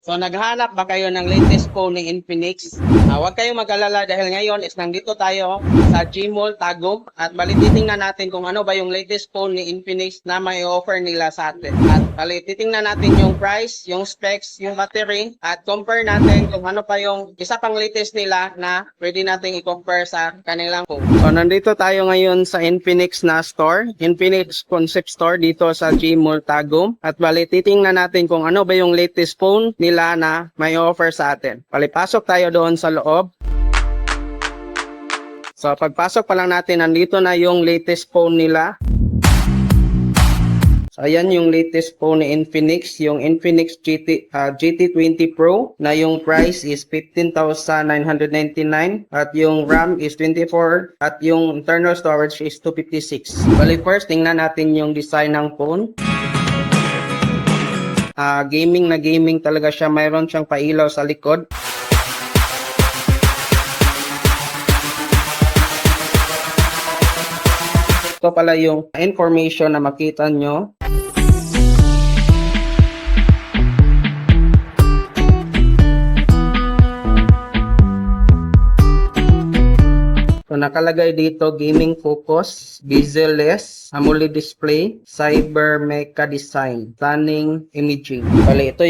So naghanap ba kayo ng latest phone ni Infinix? Huwag kayong mag-alala dahil ngayon is nandito tayo sa Gmall Tagum at bali titingnan natin kung ano ba yung latest phone ni Infinix na may offer nila sa atin. At bali titingnan natin yung price, yung specs, yung battery at compare natin kung ano pa yung isa pang latest nila na pwede nating i-compare sa kanilang phone. So nandito tayo ngayon sa Infinix na store, Infinix Concept Store dito sa Gmall Tagum at bali titingnan natin kung ano ba yung latest phone nila na may offer sa atin. Palipasok tayo doon sa loob. So pagpasok pa lang natin, nandito na yung latest phone nila. So ayan yung latest phone ni Infinix, yung Infinix GT20 Pro na yung price is 15,999 at yung RAM is 24 at yung internal storage is 256. Bali first, tingnan natin yung design ng phone. Gaming na gaming talaga siya. Mayroon siyang pailaw sa likod. Ito pala yung information na makita nyo. So nakalagay dito gaming focus, bezel-less, AMOLED display, cyber mecha design, stunning imaging. Bali ito